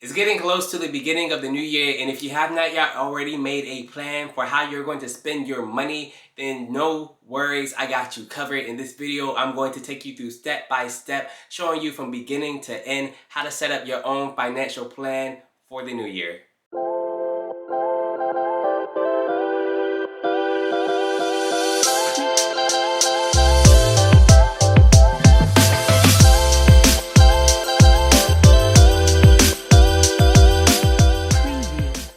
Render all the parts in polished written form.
It's getting close to the beginning of the new year, and if you have not yet already made a plan for how you're going to spend your money, then no worries, I got you covered. In this video, I'm going to take you through step by step, showing you from beginning to end how to set up your own financial plan for the new year.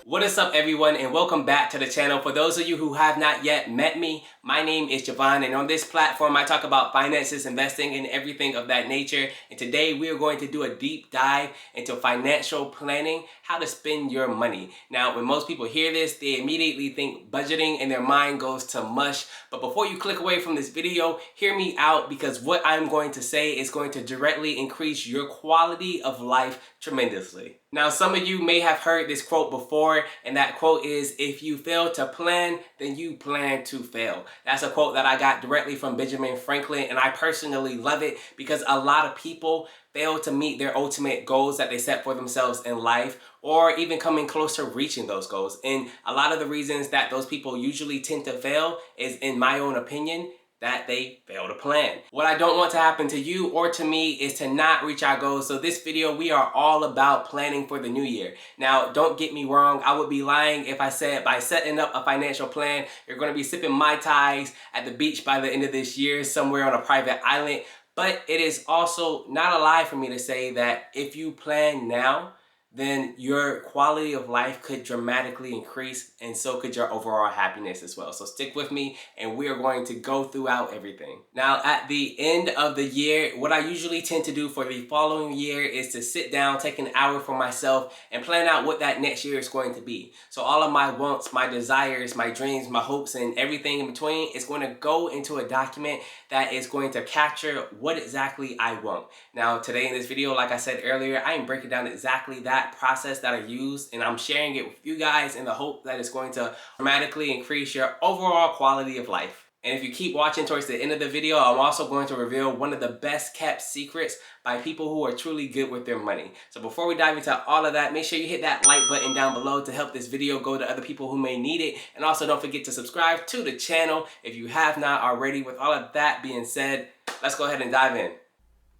What is up, everyone, and welcome back to the channel. For those of you who have not yet met me, my name is Javon, and on this platform I talk about finances, investing, and everything of that nature. And today we are going to do a deep dive into financial planning, how to spend your money. Now, when most people hear this, they immediately think budgeting and their mind goes to mush. But before you click away from this video, hear me out, because what I'm going to say is going to directly increase your quality of life tremendously. Now, some of you may have heard this quote before, and that quote is, if you fail to plan, then you plan to fail. That's a quote that I got directly from Benjamin Franklin, and I personally love it because a lot of people fail to meet their ultimate goals that they set for themselves in life, or even coming close to reaching those goals. And a lot of the reasons that those people usually tend to fail is, in my own opinion, that they fail to plan. What I don't want to happen to you or to me is to not reach our goals. So this video, we are all about planning for the new year. Now, don't get me wrong. I would be lying if I said by setting up a financial plan, you're going to be sipping Mai Tais at the beach by the end of this year, somewhere on a private island. But it is also not a lie for me to say that if you plan now, then your quality of life could dramatically increase, and so could your overall happiness as well. So stick with me, and we are going to go throughout everything. Now, at the end of the year, what I usually tend to do for the following year is to sit down, take an hour for myself, and plan out what that next year is going to be. So all of my wants, my desires, my dreams, my hopes, and everything in between is going to go into a document that is going to capture what exactly I want. Now, today in this video, like I said earlier, I am breaking down exactly that process that I use, and I'm sharing it with you guys in the hope that it's going to dramatically increase your overall quality of life. And if you keep watching towards the end of the video, I'm also going to reveal one of the best kept secrets by people who are truly good with their money. So before we dive into all of that, make sure you hit that like button down below to help this video go to other people who may need it. And also don't forget to subscribe to the channel if you have not already. With all of that being said, let's go ahead and dive in.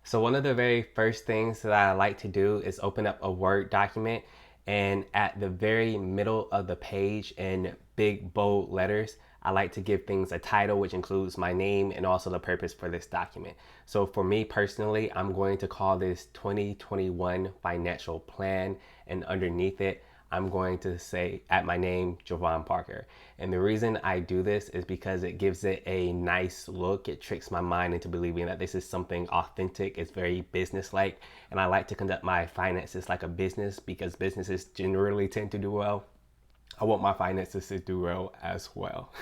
So one of the very first things that I like to do is open up a Word document, and at the very middle of the page in big bold letters, I like to give things a title, which includes my name and also the purpose for this document. So for me personally, I'm going to call this 2021 Financial Plan, and underneath it, I'm going to say at my name, Javon Parker. And the reason I do this is because it gives it a nice look. It tricks my mind into believing that this is something authentic. It's very business-like. And I like to conduct my finances like a business, because businesses generally tend to do well. I want my finances to do well as well.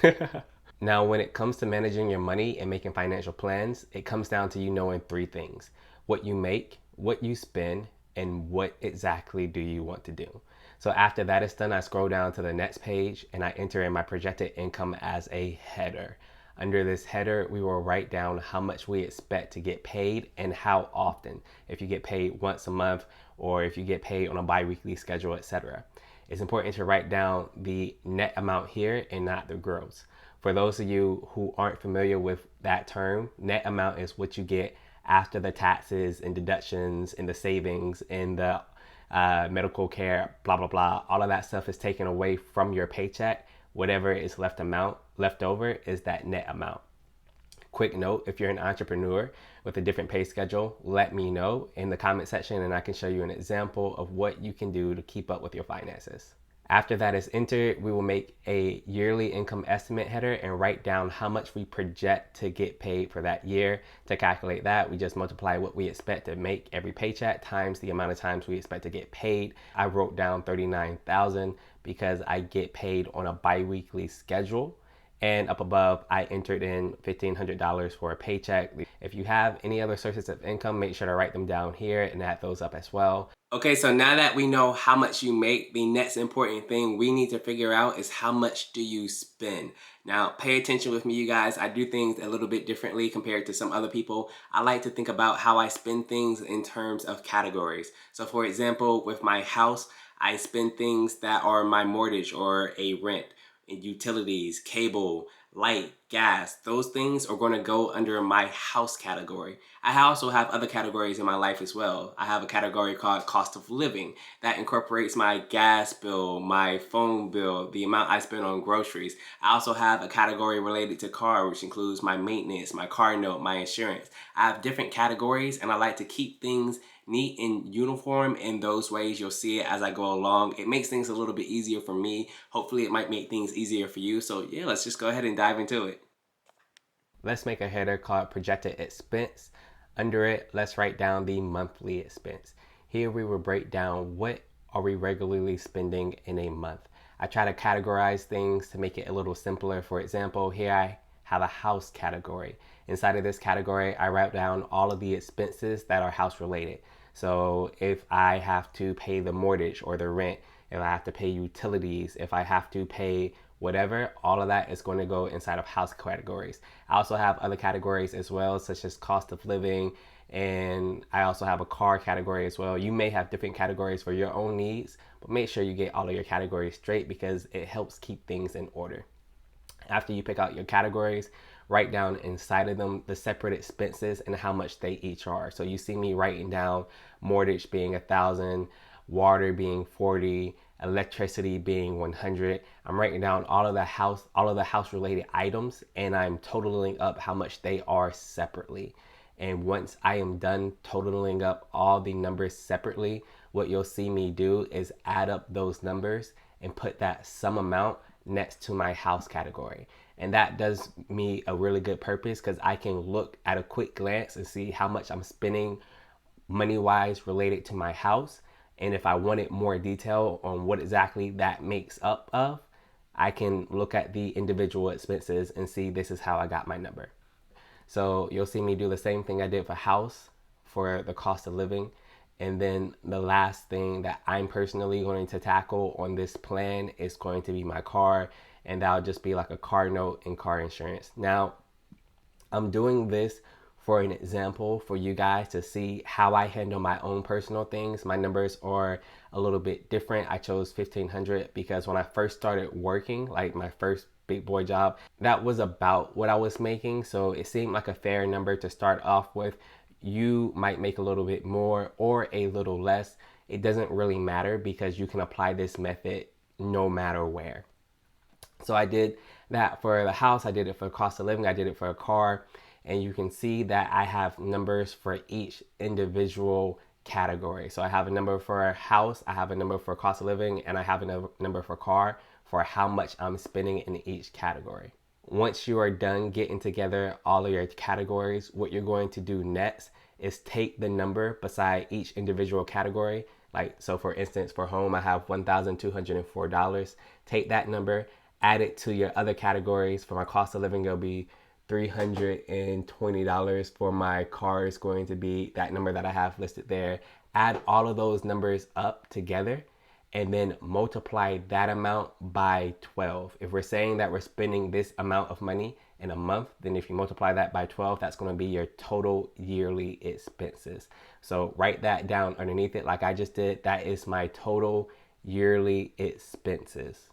Now, when it comes to managing your money and making financial plans, it comes down to you knowing three things: what you make, what you spend, and what exactly do you want to do. So after that is done, I scroll down to the next page and I enter in my projected income as a header. Under this header, we will write down how much we expect to get paid and how often, if you get paid once a month or if you get paid on a bi-weekly schedule, etc. It's important to write down the net amount here and not the gross. For those of you who aren't familiar with that term, net amount is what you get after the taxes and deductions and the savings and the medical care, blah, blah, blah. All of that stuff is taken away from your paycheck. Whatever is left over is that net amount. Quick note, if you're an entrepreneur with a different pay schedule, let me know in the comment section and I can show you an example of what you can do to keep up with your finances. After that is entered, we will make a yearly income estimate header and write down how much we project to get paid for that year. To calculate that, we just multiply what we expect to make every paycheck times the amount of times we expect to get paid. I wrote down 39,000 because I get paid on a bi-weekly schedule. And up above, I entered in $1,500 for a paycheck. If you have any other sources of income, make sure to write them down here and add those up as well. Okay, so now that we know how much you make, the next important thing we need to figure out is how much do you spend. Now, pay attention with me, you guys. I do things a little bit differently compared to some other people. I like to think about how I spend things in terms of categories. So for example, with my house, I spend things that are my mortgage or a rent, and utilities, cable, light, gas. Those things are going to go under my house category. I also have other categories in my life as well. I have a category called cost of living that incorporates my gas bill, my phone bill, the amount I spend on groceries. I also have a category related to car, which includes my maintenance, my car note, my insurance. I have different categories, and I like to keep things neat and uniform in those ways. You'll see it as I go along. It makes things a little bit easier for me. Hopefully it might make things easier for you. So yeah, let's just go ahead and dive into it. Let's make a header called projected expense. Under it, let's write down the monthly expense. Here we will break down what are we regularly spending in a month. I try to categorize things to make it a little simpler. For example, here I have a house category. Inside of this category, I write down all of the expenses that are house related. So if I have to pay the mortgage or the rent, if I have to pay utilities, if I have to pay whatever, all of that is going to go inside of house categories. I also have other categories as well, such as cost of living, and I also have a car category as well. You may have different categories for your own needs, but make sure you get all of your categories straight because it helps keep things in order. After you pick out your categories, write down inside of them the separate expenses and how much they each are. So you see me writing down mortgage being 1,000, water being 40, electricity being 100. I'm writing down all of the house related items, and I'm totaling up how much they are separately. And once I am done totaling up all the numbers separately, what you'll see me do is add up those numbers and put that sum amount next to my house category. And that does me a really good purpose because I can look at a quick glance and see how much I'm spending money wise related to my house. And if I wanted more detail on what exactly that makes up of, I can look at the individual expenses and see this is how I got my number. So you'll see me do the same thing I did for house for the cost of living. And then the last thing that I'm personally going to tackle on this plan is going to be my car, and that'll just be like a car note and car insurance. Now, I'm doing this for an example for you guys to see how I handle my own personal things. My numbers are a little bit different. I chose 1,500 because when I first started working, like my first big boy job, that was about what I was making. So it seemed like a fair number to start off with. You might make a little bit more or a little less. It doesn't really matter because you can apply this method no matter where. So I did that for the house, I did it for cost of living, I did it for a car, and you can see that I have numbers for each individual category. So I have a number for a house, I have a number for cost of living, and I have a number for car for how much I'm spending in each category. Once you are done getting together all of your categories, what you're going to do next is take the number beside each individual category. Like, so for instance, for home, I have $1,204. Take that number, add it to your other categories. For my cost of living, it'll be $320. For my car, is going to be that number that I have listed there. Add all of those numbers up together and then multiply that amount by 12. If we're saying that we're spending this amount of money in a month, then if you multiply that by 12, that's going to be your total yearly expenses. So write that down underneath it like I just did. That is my total yearly expenses.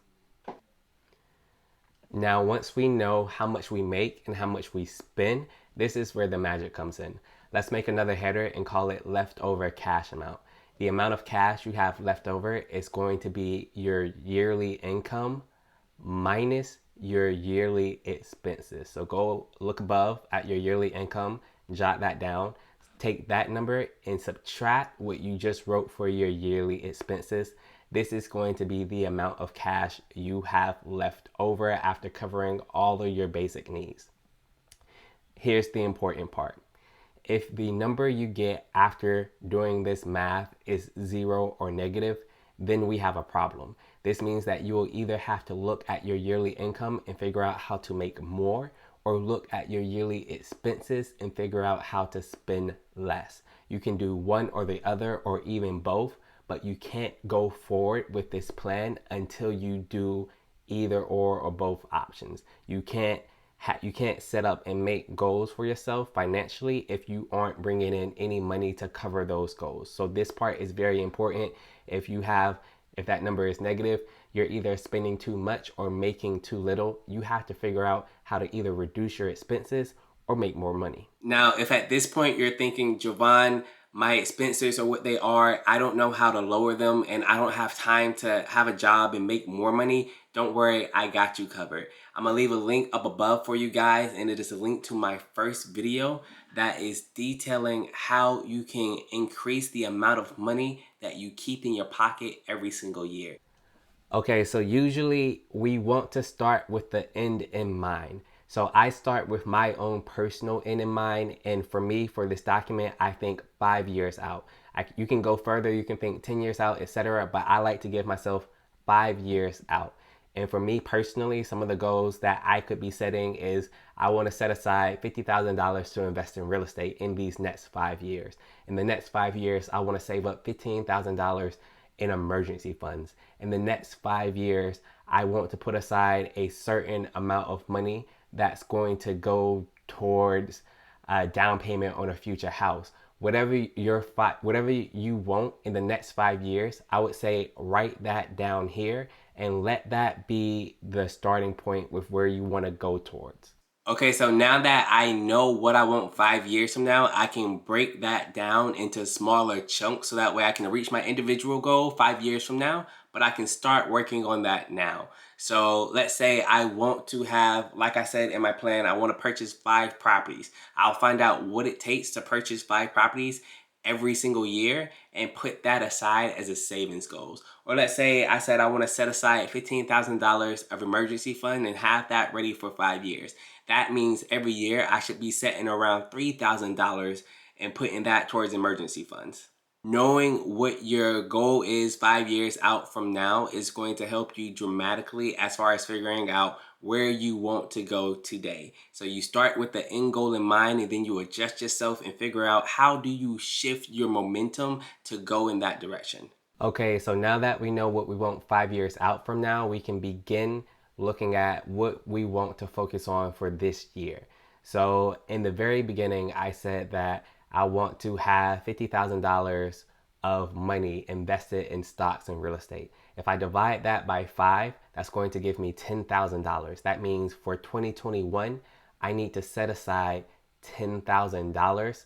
Now, once we know how much we make and how much we spend, this is where the magic comes in. Let's make another header and call it leftover cash amount. The amount of cash you have left over is going to be your yearly income minus your yearly expenses. So go look above at your yearly income, jot that down, take that number and subtract what you just wrote for your yearly expenses. This is going to be the amount of cash you have left over after covering all of your basic needs. Here's the important part. If the number you get after doing this math is 0 or negative, then we have a problem. This means that you will either have to look at your yearly income and figure out how to make more, or look at your yearly expenses and figure out how to spend less. You can do one or the other or even both, but you can't go forward with this plan until you do either or both options. You can't set up and make goals for yourself financially if you aren't bringing in any money to cover those goals. So this part is very important. If that number is negative, you're either spending too much or making too little. You have to figure out how to either reduce your expenses or make more money. Now, if at this point you're thinking, Javon, my expenses are what they are, I don't know how to lower them, and I don't have time to have a job and make more money, don't worry, I got you covered. I'm gonna leave a link up above for you guys, and it is a link to my first video that is detailing how you can increase the amount of money that you keep in your pocket every single year. Okay, so usually we want to start with the end in mind. So I start with my own personal end in mind. And for me, for this document, I think 5 years out. You can go further, you can think 10 years out, etc. But I like to give myself 5 years out. And for me personally, some of the goals that I could be setting is I want to set aside $50,000 to invest in real estate in these next 5 years. In the next 5 years, I want to save up $15,000 in emergency funds. In the next 5 years, I want to put aside a certain amount of money that's going to go towards a down payment on a future house. Whatever you want in the next 5 years, I would say write that down here and let that be the starting point with where you want to go towards. Okay, so now that I know what I want 5 years from now, I can break that down into smaller chunks so that way I can reach my individual goal 5 years from now, but I can start working on that now. So let's say I want to have, like I said in my plan, I want to purchase 5 properties. I'll find out what it takes to purchase 5 properties every single year and put that aside as a savings goals. Or let's say I said I want to set aside $15,000 of emergency fund and have that ready for 5 years. That means every year I should be setting around $3,000 and putting that towards emergency funds. Knowing what your goal is 5 years out from now is going to help you dramatically as far as figuring out where you want to go today. So you start with the end goal in mind, and then you adjust yourself and figure out how do you shift your momentum to go in that direction. Okay, so now that we know what we want 5 years out from now, we can begin looking at what we want to focus on for this year. So in the very beginning, I said that I want to have $50,000 of money invested in stocks and real estate. If I divide that by 5, that's going to give me $10,000. That means for 2021, I need to set aside $10,000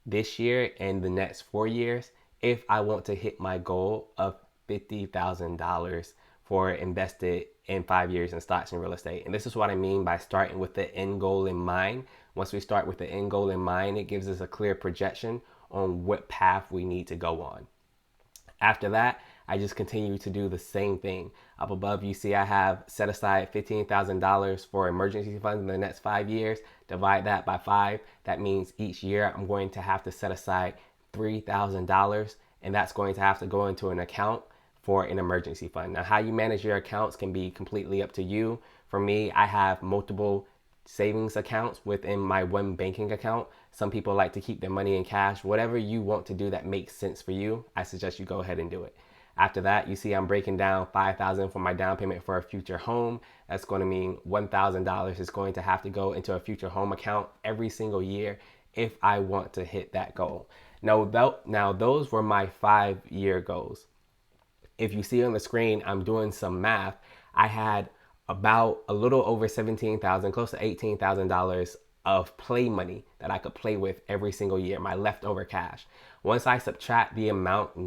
this year and the next 4 years if I want to hit my goal of $50,000 for invested in 5 years in stocks and real estate. And this is what I mean by starting with the end goal in mind. Once we start with the end goal in mind, it gives us a clear projection on what path we need to go on. After that, I just continue to do the same thing. Up above, you see I have set aside $15,000 for emergency funds in the next 5 years. Divide that by 5. That means each year I'm going to have to set aside $3,000, and that's going to have to go into an account for an emergency fund. Now, how you manage your accounts can be completely up to you. For me, I have multiple savings accounts within my one banking account. Some people like to keep their money in cash. Whatever you want to do that makes sense for you, I suggest you go ahead and do it. After that, you see I'm breaking down $5,000 for my down payment for a future home. That's going to mean $1,000 is going to have to go into a future home account every single year if I want to hit that goal. Now those were my 5-year goals. If you see on the screen, I'm doing some math. I had about a little over $17,000, close to $18,000 of play money that I could play with every single year, my leftover cash. Once I subtract the amount of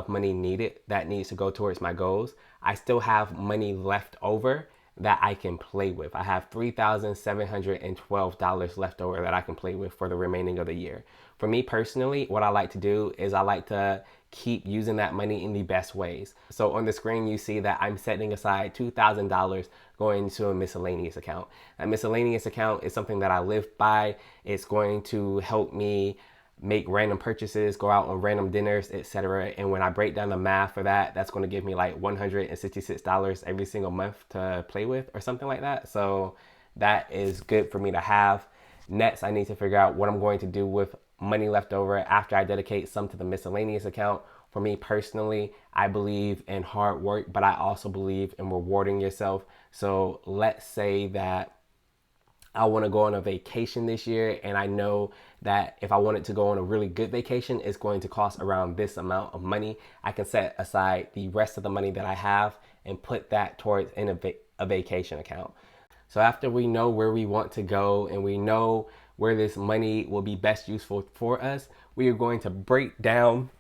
money needed that needs to go towards my goals, I still have money left over that I can play with. I have $3,712 left over that I can play with for the remaining of the year. For me personally, what I like to do is I like to keep using that money in the best ways. So on the screen, you see that I'm setting aside $2,000 going into a miscellaneous account. A miscellaneous account is something that I live by. It's going to help me make random purchases, go out on random dinners, etc. And when I break down the math for that, that's going to give me like $166 every single month to play with or something like that. So that is good for me to have. Next, I need to figure out what I'm going to do with money left over after I dedicate some to the miscellaneous account. For me personally, I believe in hard work, but I also believe in rewarding yourself. So let's say that I want to go on a vacation this year, and I know that if I wanted to go on a really good vacation, it's going to cost around this amount of money. I can set aside the rest of the money that I have and put that towards in a vacation account. So after we know where we want to go and we know where this money will be best useful for us, we are going to break down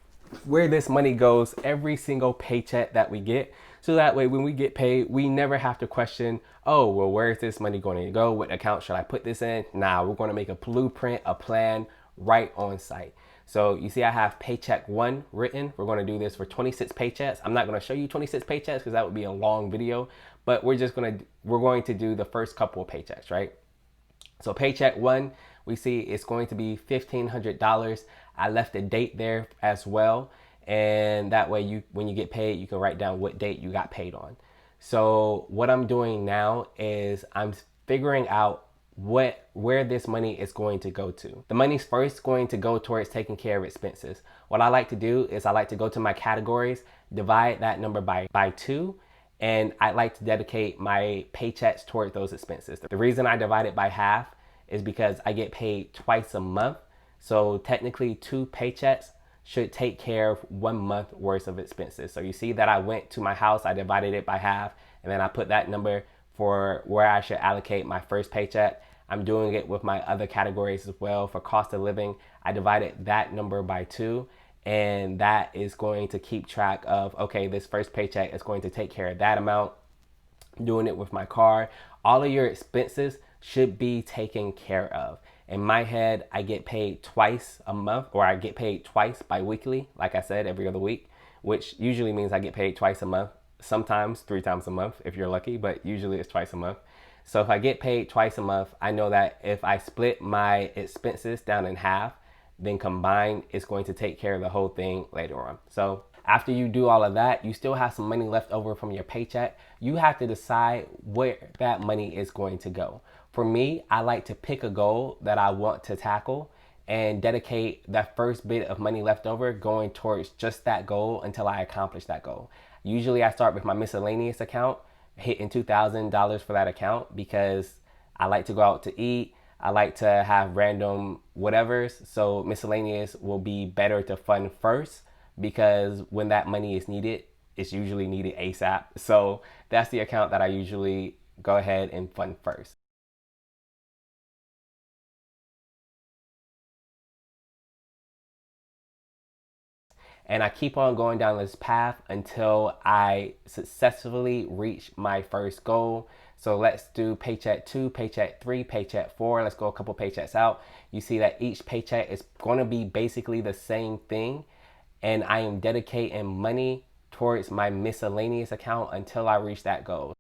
where this money goes every single paycheck that we get. So that way, when we get paid, we never have to question, oh, well, where is this money going to go? What account should I put this in? Nah, we're going to make a blueprint, a plan right on site. So you see, I have paycheck 1 written. We're going to do this for 26 paychecks. I'm not going to show you 26 paychecks because that would be a long video, but we're going to do the first couple of paychecks, right? So paycheck 1, we see it's going to be $1,500. I left a date there as well. And that way when you get paid, you can write down what date you got paid on. So what I'm doing now is I'm figuring out where this money is going to go to. The money's first going to go towards taking care of expenses. What I like to do is I like to go to my categories, divide that number by 2, and I like to dedicate my paychecks towards those expenses. The reason I divide it by half is because I get paid twice a month. So technically 2 paychecks should take care of 1 month worth of expenses. So you see that I went to my house, I divided it by half, and then I put that number for where I should allocate my first paycheck. I'm doing it with my other categories as well. For cost of living, I divided that number by 2, and that is going to keep track of, okay, this first paycheck is going to take care of that amount. Doing it with my car. All of your expenses should be taken care of. In my head, I get paid twice a month, or I get paid twice bi-weekly, like I said, every other week, which usually means I get paid twice a month, sometimes 3 times a month if you're lucky, but usually it's twice a month. So if I get paid twice a month, I know that if I split my expenses down in half, then combined, it's going to take care of the whole thing later on. So after you do all of that, you still have some money left over from your paycheck. You have to decide where that money is going to go. For me, I like to pick a goal that I want to tackle and dedicate that first bit of money left over going towards just that goal until I accomplish that goal. Usually I start with my miscellaneous account, hitting $2,000 for that account because I like to go out to eat. I like to have random whatevers. So miscellaneous will be better to fund first because when that money is needed, it's usually needed ASAP. So that's the account that I usually go ahead and fund first. And I keep on going down this path until I successfully reach my first goal. So let's do paycheck 2, paycheck 3, paycheck 4. Let's go a couple paychecks out. You see that each paycheck is going to be basically the same thing. And I am dedicating money towards my miscellaneous account until I reach that goal.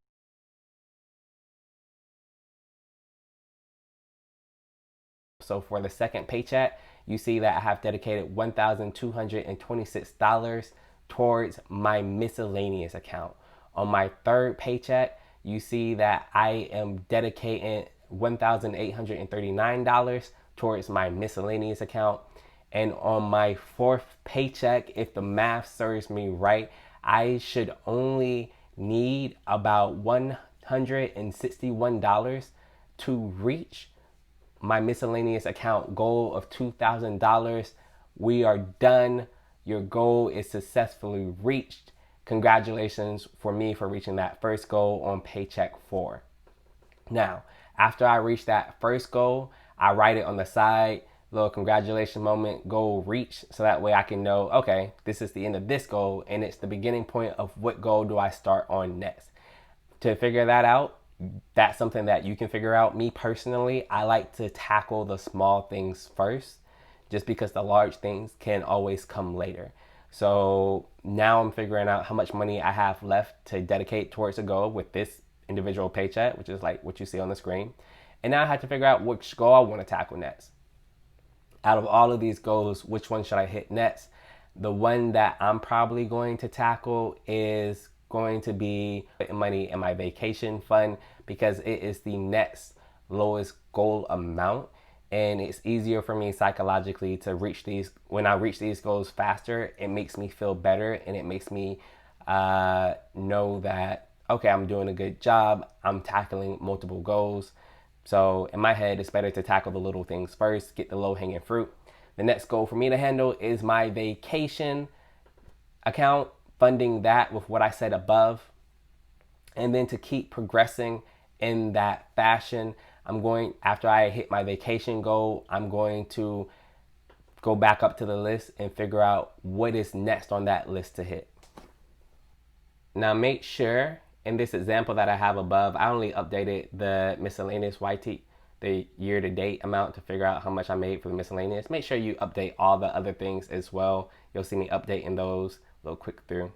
So for the second paycheck, you see that I have dedicated $1,226 towards my miscellaneous account. On my third paycheck, you see that I am dedicating $1,839 towards my miscellaneous account. And on my fourth paycheck, if the math serves me right, I should only need about $161 to reach my miscellaneous account goal of $2,000. We are done. Your goal is successfully reached. Congratulations for me for reaching that first goal on paycheck 4. Now, after I reach that first goal, I write it on the side, little congratulations moment, goal reached. So that way I can know, okay, this is the end of this goal and it's the beginning point of what goal do I start on next. To figure that out, that's something that you can figure out. Me personally, I like to tackle the small things first just because the large things can always come later. So now I'm figuring out how much money I have left to dedicate towards a goal with this individual paycheck, which is like what you see on the screen. And now I have to figure out which goal I want to tackle next. Out of all of these goals, which one should I hit next? The one that I'm probably going to tackle is going to be putting money in my vacation fund because it is the next lowest goal amount. and it's easier for me psychologically to reach these. When I reach these goals faster, it makes me feel better, and it makes me know that, okay, I'm doing a good job. I'm tackling multiple goals. So in my head, it's better to tackle the little things first, get the low-hanging fruit. The next goal for me to handle is my vacation account, funding that with what I said above, and then to keep progressing in that fashion. After I hit my vacation goal, I'm going to go back up to the list and figure out what is next on that list to hit. Now make sure, in this example that I have above, I only updated the miscellaneous YT, the year-to-date amount, to figure out how much I made for the miscellaneous. Make sure you update all the other things as well. You'll see me updating those a little quick through.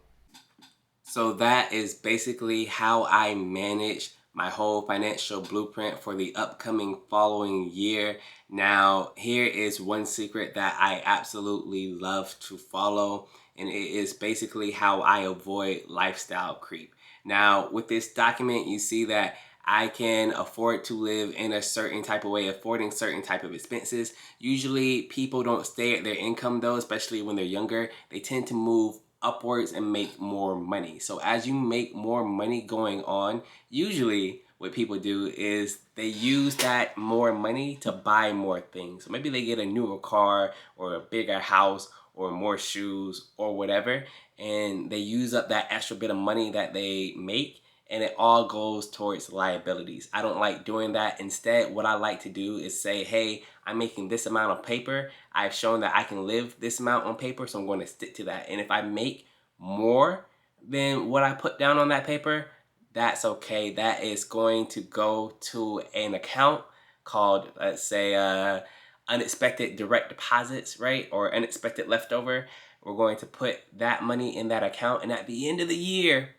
So that is basically how I manage my whole financial blueprint for the upcoming following year. Now, here is one secret that I absolutely love to follow, and it is basically how I avoid lifestyle creep. Now, with this document, you see that I can afford to live in a certain type of way, affording certain type of expenses. Usually, people don't stay at their income though, especially when they're younger. They tend to move upwards and make more money. So as you make more money going on, usually what people do is they use that more money to buy more things. So maybe they get a newer car or a bigger house or more shoes or whatever, and they use up that extra bit of money that they make, and it all goes towards liabilities. I don't like doing that. Instead, what I like to do is say, hey, I'm making this amount of paper. I've shown that I can live this amount on paper, so I'm going to stick to that. And if I make more than what I put down on that paper, that's okay. That is going to go to an account called, let's say, unexpected direct deposits, right? Or unexpected leftover. We're going to put that money in that account, and at the end of the year,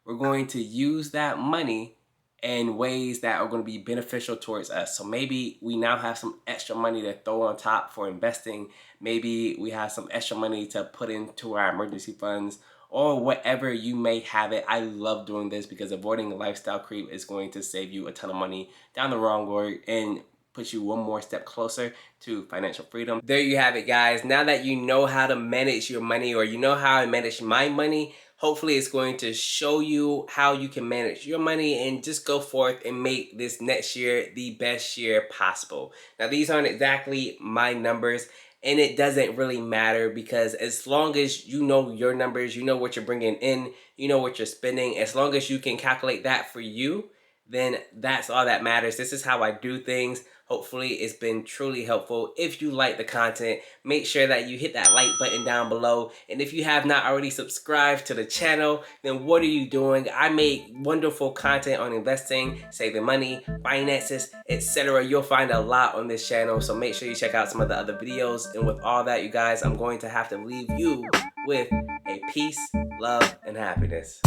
we're going to use that money in ways that are going to be beneficial towards us. So maybe we now have some extra money to throw on top for investing. Maybe we have some extra money to put into our emergency funds, or whatever you may have it. I love doing this because avoiding lifestyle creep is going to save you a ton of money down the wrong road and put you one more step closer to financial freedom. There you have it, guys. Now that you know how to manage your money, or you know how I manage my money, hopefully it's going to show you how you can manage your money and just go forth and make this next year the best year possible. Now, these aren't exactly my numbers, and it doesn't really matter, because as long as you know your numbers, you know what you're bringing in, you know what you're spending, as long as you can calculate that for you, then that's all that matters. This is how I do things. Hopefully it's been truly helpful. If you like the content, make sure that you hit that like button down below. And if you have not already subscribed to the channel, then what are you doing? I make wonderful content on investing, saving money, finances, etc. You'll find a lot on this channel, so make sure you check out some of the other videos. And with all that, you guys, I'm going to have to leave you with a peace, love, and happiness.